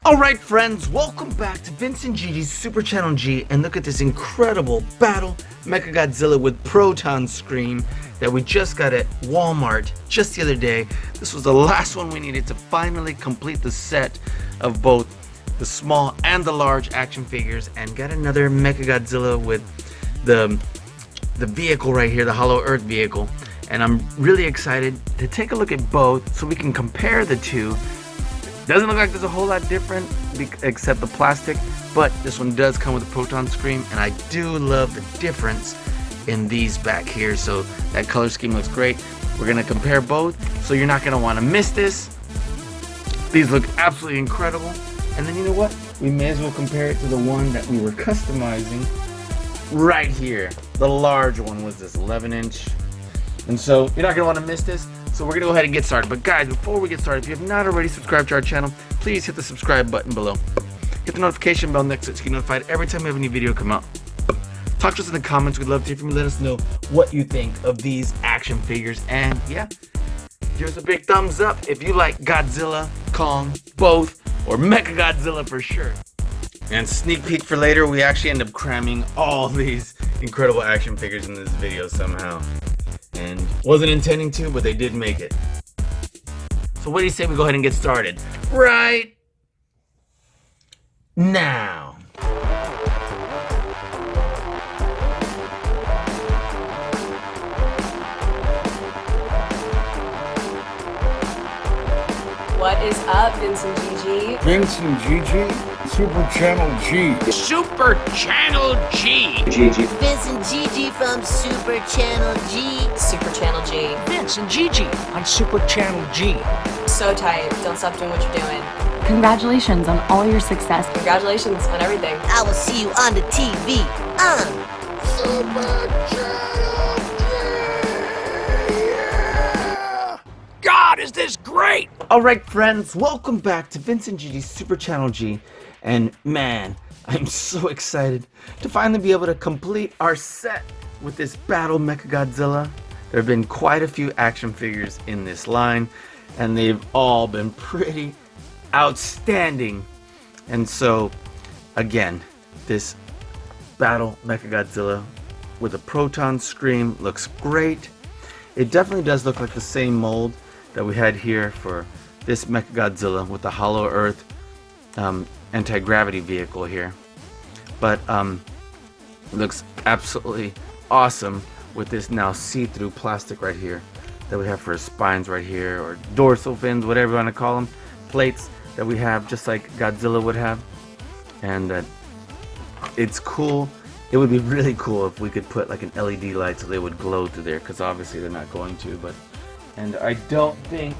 Alright friends, welcome back to Vincent GD's Super Channel G, and look at this incredible battle Mechagodzilla with Proton Scream that we just got at Walmart just the other day. This was the last one we needed to finally complete the set of both the small and the large action figures, and got another Mechagodzilla with the vehicle right here, the Hollow Earth vehicle. And I'm really excited to take a look at both so we can compare the two. Doesn't look like there's a whole lot different except the plastic, but this one does come with a Proton Scream, and I do love the difference in these back here. So that color scheme looks great. We're gonna compare both, so you're not gonna wanna miss this. These look absolutely incredible. And then you know what? We may as well compare it to the one that we were customizing right here. The large one was this 11-inch. And so you're not gonna wanna miss this. So we're gonna go ahead and get started. But guys, before we get started, if you have not already subscribed to our channel, please hit the subscribe button below. Hit the notification bell next to it so you get notified every time we have a new video come out. Talk to us in the comments. We'd love to hear from you. Let us know what you think of these action figures. And yeah, give us a big thumbs up if you like Godzilla, Kong, both, or Mechagodzilla for sure. And sneak peek for later, we actually end up cramming all these incredible action figures in this video somehow. And wasn't intending to, but they did make it. So what do you say we go ahead and get started right now? What is up, Vincent GG? Vincent GG, Super Channel G. Super Channel G. GG. Vincent GG from Super Channel G. Super Channel G. Vincent GG on Super Channel G. So tight. Don't stop doing what you're doing. Congratulations on all your success. Congratulations on everything. I will see you on the TV. Super Channel G. God, is this great! Alright friends, welcome back to Vincent GD's Super Channel G. And man, I'm so excited to finally be able to complete our set with this battle Mechagodzilla. There have been quite a few action figures in this line, and they've all been pretty outstanding. And so, again, this battle Mechagodzilla with a Proton Scream looks great. It definitely does look like the same mold that we had here for this Mechagodzilla with the Hollow Earth anti-gravity vehicle here, but it looks absolutely awesome with this now see-through plastic right here that we have for his spines right here, or dorsal fins, whatever you want to call them, plates that we have just like Godzilla would have. And it's cool. It would be really cool if we could put like an LED light so they would glow through there, because obviously they're not going to, but and I don't think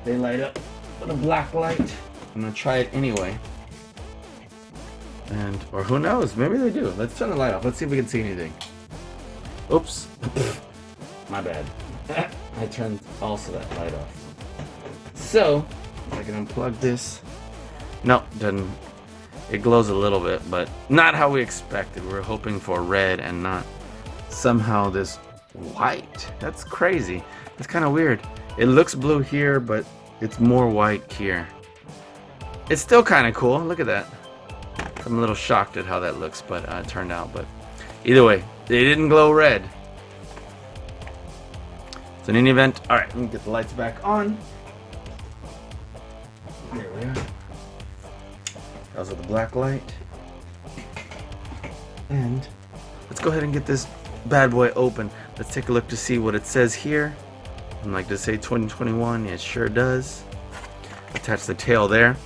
they light up with a black light. I'm gonna try it anyway. And, or who knows, maybe they do. Let's turn the light off. Let's see if we can see anything. Oops. My bad. I turned also that light off. So, I can unplug this. No, doesn't. It glows a little bit, but not how we expected. We were hoping for red and not somehow this white. That's crazy. It's kind of weird. It looks blue here, but it's more white here. It's still kind of cool. Look at that. I'm a little shocked at how that looks, but it turned out. But either way, they didn't glow red. So in any event, all right, let me get the lights back on. There we are. That was with the black light. And let's go ahead and get this bad boy open. Let's take a look to see what it says here. I'd like to say 2021. It sure does. Attach the tail there.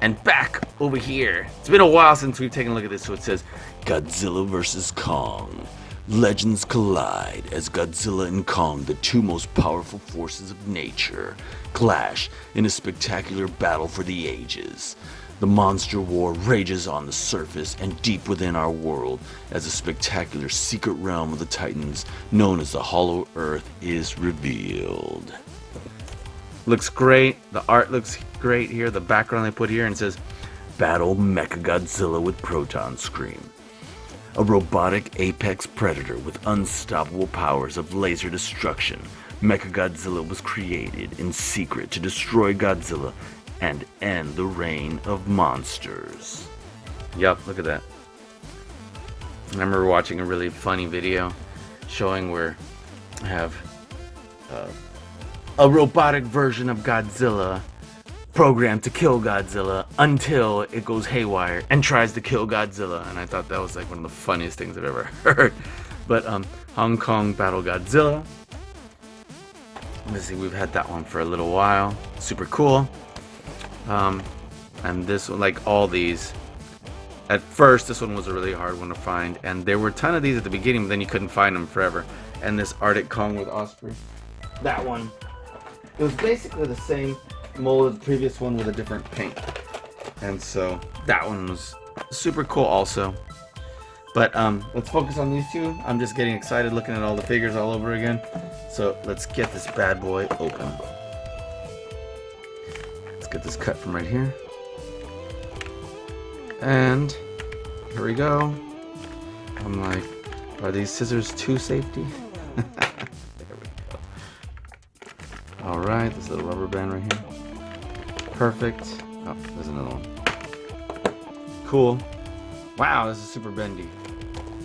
And back over here, it's been a while since we've taken a look at this. So it says Godzilla vs. Kong. Legends collide as Godzilla and Kong, the two most powerful forces of nature, clash in a spectacular battle for the ages. The monster war rages on the surface and deep within our world as a spectacular secret realm of the Titans known as the Hollow Earth is revealed. Looks great. The art looks great here. The background they put here, and it says Battle Mechagodzilla with Proton Scream. A robotic apex predator with unstoppable powers of laser destruction, Mechagodzilla was created in secret to destroy Godzilla and end the reign of monsters. Yup, look at that. I remember watching a really funny video showing where I have a robotic version of Godzilla programmed to kill Godzilla until it goes haywire and tries to kill Godzilla. And I thought that was like one of the funniest things I've ever heard. But Hong Kong Battle Godzilla. Let's see, we've had that one for a little while. Super cool. And this one, like all these, at first this one was a really hard one to find, and there were a ton of these at the beginning, but then you couldn't find them forever. And this Arctic Kong with Osprey, that one, it was basically the same mold as the previous one with a different paint, and so that one was super cool also. But let's focus on these two. I'm just getting excited looking at all the figures all over again. So let's get this bad boy open. Let's get this cut from right here. And here we go. I'm like, are these scissors too safety? There we go. Alright, this little rubber band right here. Perfect. Oh, there's another one. Cool. Wow, this is super bendy.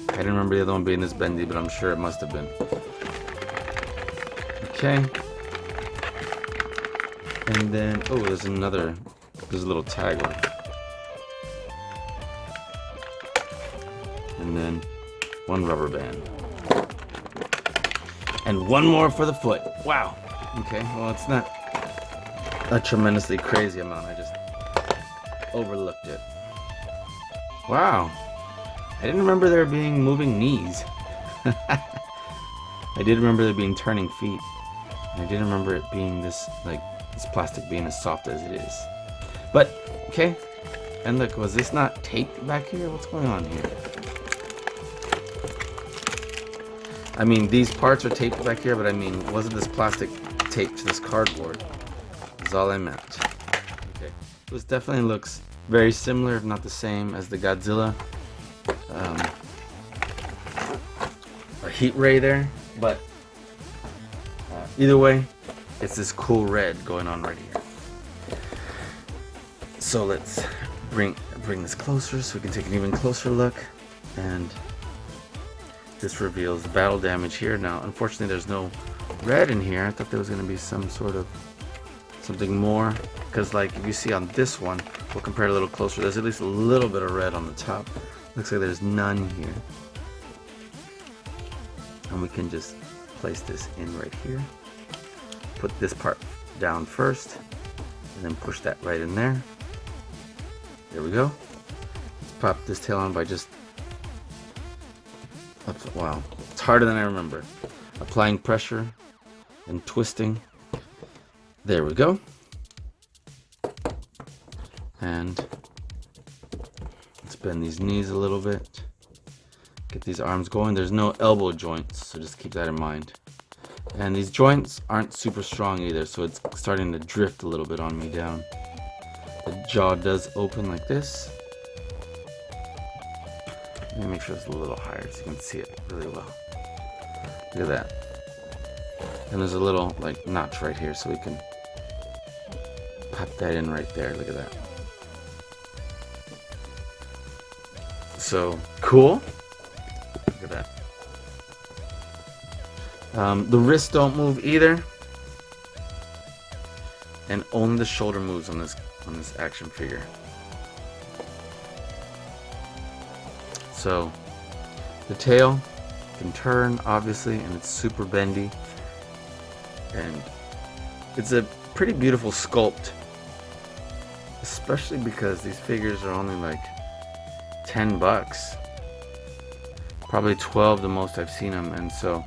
I didn't remember the other one being this bendy, but I'm sure it must have been. Okay. And then, oh, there's a little tag one. And then one rubber band. And one more for the foot. Wow. Okay, well, it's not a tremendously crazy amount. I just overlooked it. Wow. I didn't remember there being moving knees. I did remember there being turning feet. And I didn't remember it being this plastic being as soft as it is. But, okay. And look, was this not taped back here? What's going on here? I mean, these parts are taped back here, but I mean, wasn't this plastic taped to this cardboard? Is all I meant. Okay. This definitely looks very similar, if not the same, as the Godzilla. A heat ray there, but either way, it's this cool red going on right here. So let's bring this closer so we can take an even closer look. And this reveals the battle damage here. Now, unfortunately, there's no red in here. I thought there was going to be some sort of something more, because like if you see on this one, we'll compare it a little closer. There's at least a little bit of red on the top. Looks like there's none here. And we can just place this in right here. Put this part down first, and then push that right in there. There we go. Let's pop this tail on by just, wow, it's harder than I remember. Applying pressure and twisting. There we go. And let's bend these knees a little bit. Get these arms going. There's no elbow joints, so just keep that in mind. And these joints aren't super strong either, so it's starting to drift a little bit on me down. The jaw does open like this. Let me make sure it's a little higher so you can see it really well. Look at that. And there's a little like notch right here, so we can pop that in right there. Look at that. So cool. Look at that. The wrists don't move either, and only the shoulder moves on this action figure. So the tail can turn, obviously, and it's super bendy, and it's a pretty beautiful sculpt, especially because these figures are only like $10, probably 12 the most I've seen them. And so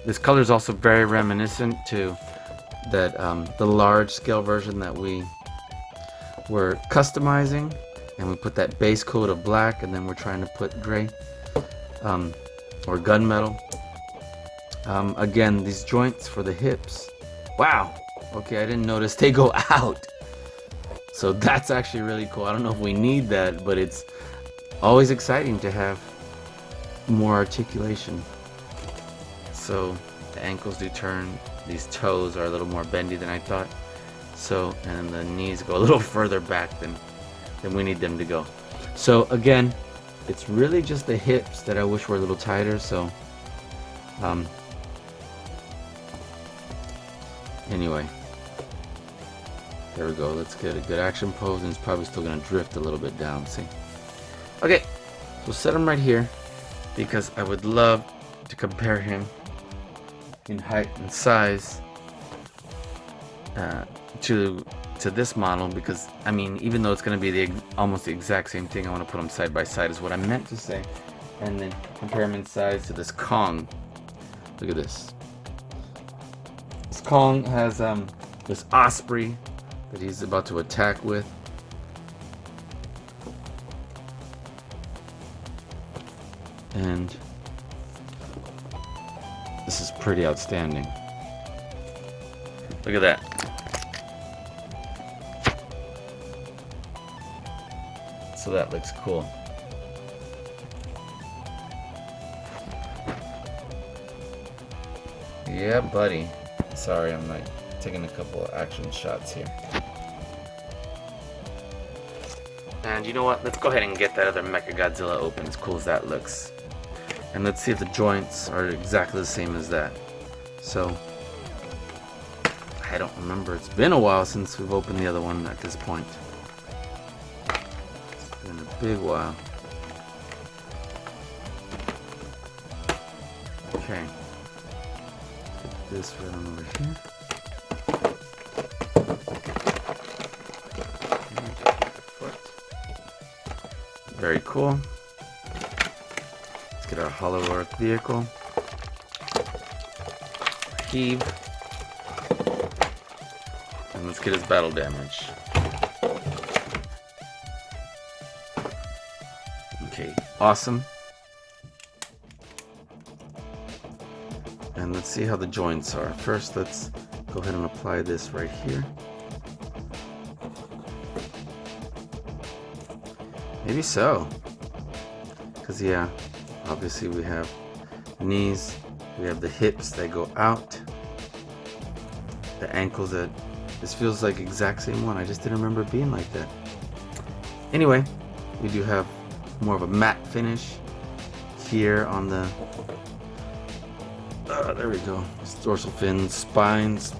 this color is also very reminiscent to that the large scale version that we were customizing, and we put that base coat of black, and then we're trying to put gray or gunmetal. Again, these joints for the hips, wow, okay, I didn't notice they go out, so that's actually really cool. I don't know if we need that, but it's always exciting to have more articulation. So the ankles do turn. These toes are a little more bendy than I thought. So, and the knees go a little further back than we need them to go. So again, it's really just the hips that I wish were a little tighter. So anyway, there we go. Let's get a good action pose, and it's probably still gonna drift a little bit down. See? Okay, so set him right here because I would love to compare him in height and size to this model, because I mean, even though it's going to be almost the exact same thing, I want to put them side by side is what I meant to say, and then compare them in size to this Kong. Look at this. This Kong has this osprey that he's about to attack with. And this is pretty outstanding. Look at that. So that looks cool. Yeah, buddy. Sorry, I'm like taking a couple of action shots here. And you know what? Let's go ahead and get that other Mechagodzilla open, as cool as that looks. And let's see if the joints are exactly the same as that. So, I don't remember. It's been a while since we've opened the other one at this point. It's been a big while. Okay. Get this right on over here. Very cool. Let's get our hollow earth vehicle. Heave. And let's get his battle damage. Okay, awesome. And let's see how the joints are. First, let's go ahead and apply this right here. Maybe so. Because, yeah, obviously we have knees, we have the hips that go out, the ankles that... This feels like exact same one. I just didn't remember it being like that. Anyway, we do have more of a matte finish here on the... there we go. Dorsal fins, spines.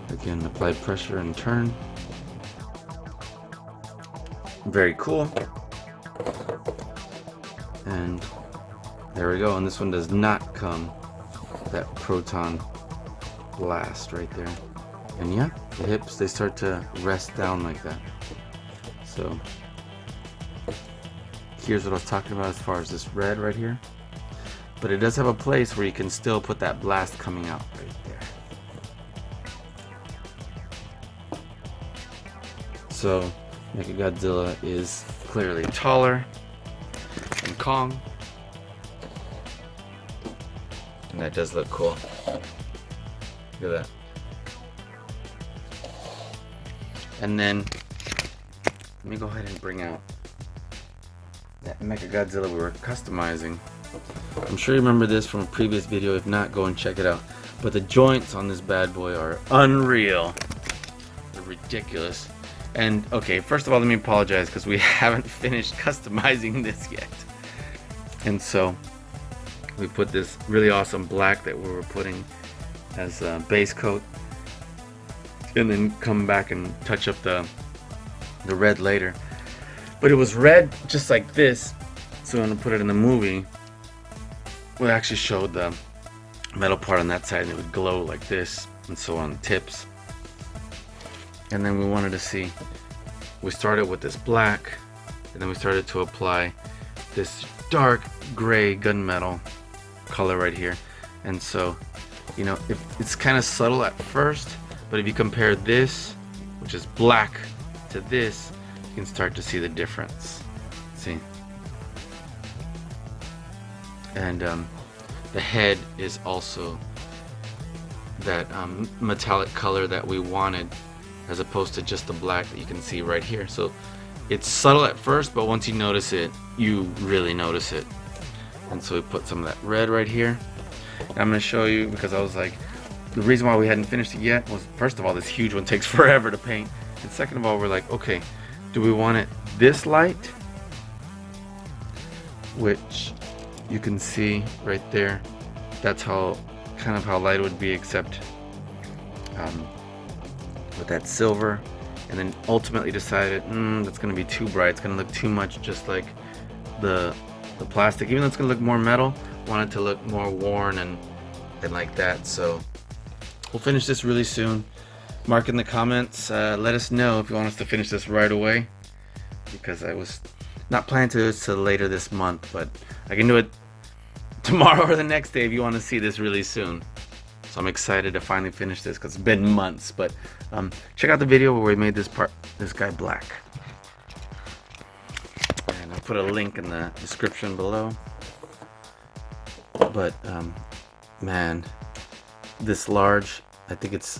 Again, apply pressure and turn. Very cool. And there we go. And this one does not come with that proton blast right there. And yeah, the hips, they start to rest down like that. So here's what I was talking about as far as this red right here. But it does have a place where you can still put that blast coming out right there. So Mechagodzilla is clearly taller than Kong. And that does look cool. Look at that. And then let me go ahead and bring out that Mechagodzilla we were customizing. I'm sure you remember this from a previous video. If not, go and check it out. But the joints on this bad boy are unreal. They're ridiculous. And okay, first of all, let me apologize because we haven't finished customizing this yet. And so we put this really awesome black that we were putting as a base coat, and then come back and touch up the red later. But it was red just like this, so when I put it in the movie, we actually showed the metal part on that side and it would glow like this, and so on the tips. And then we wanted to see, we started with this black, and then we started to apply this dark gray gunmetal color right here. And so, you know, it's kind of subtle at first, but if you compare this, which is black, to this, you can start to see the difference. See? And the head is also that metallic color that we wanted, as opposed to just the black that you can see right here. So it's subtle at first, but once you notice it, you really notice it. And so we put some of that red right here. And I'm going to show you, because I was like, the reason why we hadn't finished it yet was, first of all, this huge one takes forever to paint, and second of all, we're like, okay, do we want it this light, which you can see right there, that's how kind of how light it would be, except with that silver, and then ultimately decided that's gonna be too bright, it's gonna look too much just like the plastic, even though it's gonna look more metal, want it to look more worn and like that. So we'll finish this really soon. Mark in the comments, let us know if you want us to finish this right away, because I was not planning to do this till later this month, but I can do it tomorrow or the next day if you want to see this really soon. So I'm excited to finally finish this because it's been months. But check out the video where we made this guy black, and I'll put a link in the description below. But man, this large, I think it's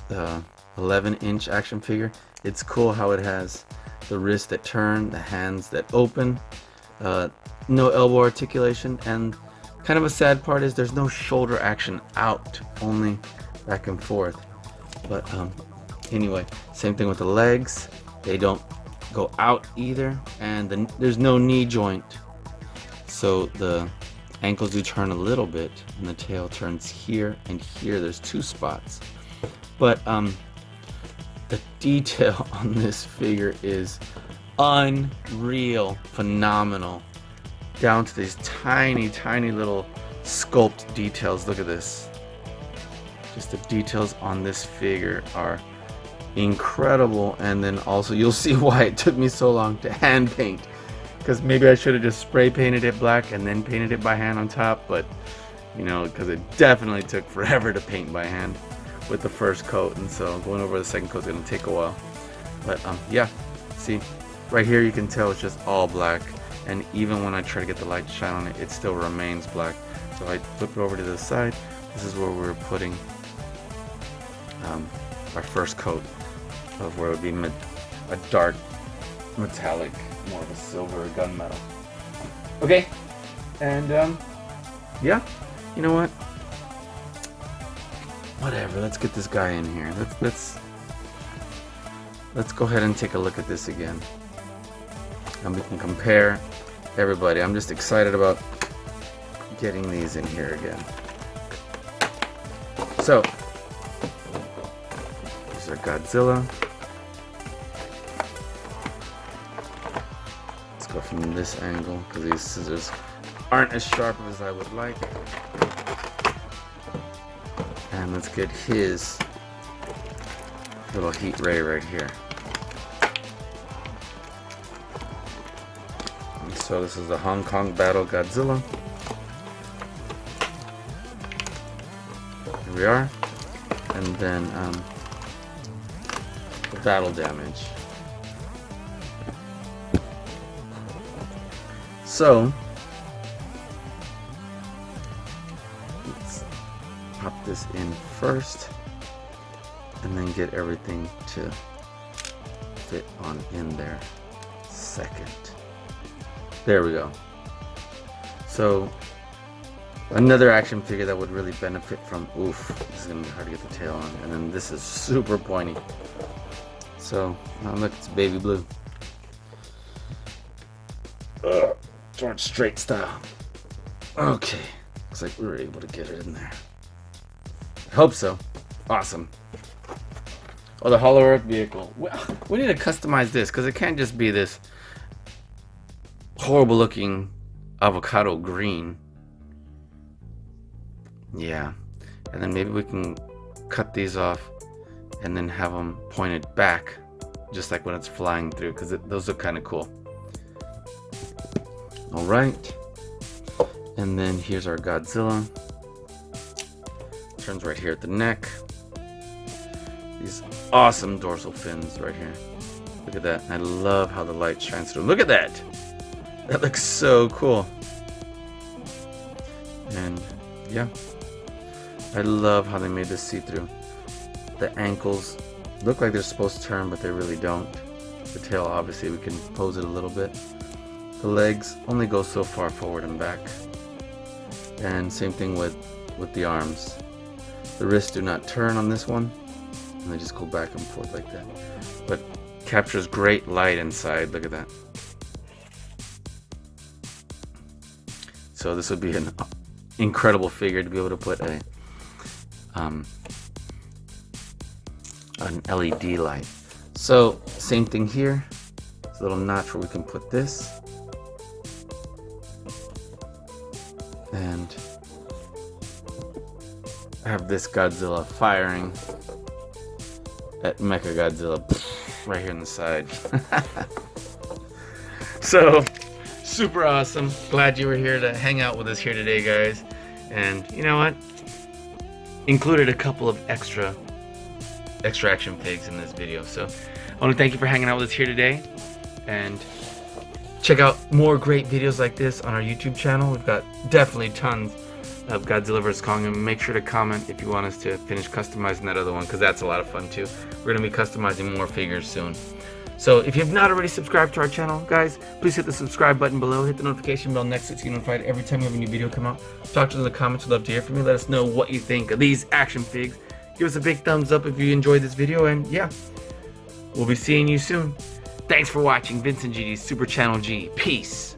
11-inch action figure. It's cool how it has the wrists that turn, the hands that open, no elbow articulation, and kind of a sad part is there's no shoulder action out, only back and forth. But anyway, same thing with the legs, they don't go out either, and there's no knee joint, so the ankles do turn a little bit, and the tail turns here and here. There's two spots, but the detail on this figure is unreal, phenomenal, down to these tiny little sculpt details. Look at this, just the details on this figure are incredible. And then also you'll see why it took me so long to hand paint, because maybe I should have just spray painted it black and then painted it by hand on top, but you know, because it definitely took forever to paint by hand with the first coat, and so going over the second coat is going to take a while. But yeah, see right here you can tell it's just all black, and even when I try to get the light to shine on it, it still remains black. So I flip it over to the side. This is where we're putting our first coat of where it would be a dark metallic, more of a silver gunmetal. Okay, and yeah, you know what? Whatever. Let's get this guy in here. Let's go ahead and take a look at this again, and we can compare everybody. I'm just excited about getting these in here again. So here's our Godzilla. Let's go from this angle because these scissors aren't as sharp as I would like. And let's get his little heat ray right here. And so this is the Hong Kong Battle Godzilla. Here we are. And then the battle damage. So pop this in first and then get everything to fit on in there second. There we go. So another action figure that would really benefit from, this is gonna be hard to get the tail on, and then this is super pointy. So look, it's baby blue. George Strait style. Okay, looks like we were able to get it in there. Hope so. Awesome. Oh, the Hollow Earth vehicle. We need to customize this because it can't just be this horrible looking avocado green. Yeah. And then maybe we can cut these off and then have them pointed back, just like when it's flying through, because those look kind of cool. All right. And then here's our Godzilla. Turns right here at the neck. These awesome dorsal fins right here. Look at that. I love how the light shines through. Look at that. That looks so cool. And yeah, I love how they made this see-through. The ankles look like they're supposed to turn, but they really don't. The tail, obviously, we can pose it a little bit. The legs only go so far forward and back. And same thing with the arms. The wrists do not turn on this one, and they just go back and forth like that. But captures great light inside. Look at that. So this would be an incredible figure to be able to put an LED light. So same thing here. There's a little notch where we can put this, and I have this Godzilla firing at Mechagodzilla right here on the side. So super awesome. Glad you were here to hang out with us here today, guys. And you know what? Included a couple of extra action figs in this video. So I want to thank you for hanging out with us here today, and check out more great videos like this on our YouTube channel. We've got definitely tons of Godzilla vs. Kong, and make sure to comment if you want us to finish customizing that other one, because that's a lot of fun too. We're going to be customizing more figures soon. So if you have not already subscribed to our channel, guys, please hit the subscribe button below, hit the notification bell next to it so you're notified every time we have a new video come out. Talk to us in the comments. We'd love to hear from you. Let us know what you think of these action figs. Give us a big thumbs up if you enjoyed this video, and yeah, we'll be seeing you soon. Thanks for watching Vincent GD's Super Channel G. Peace.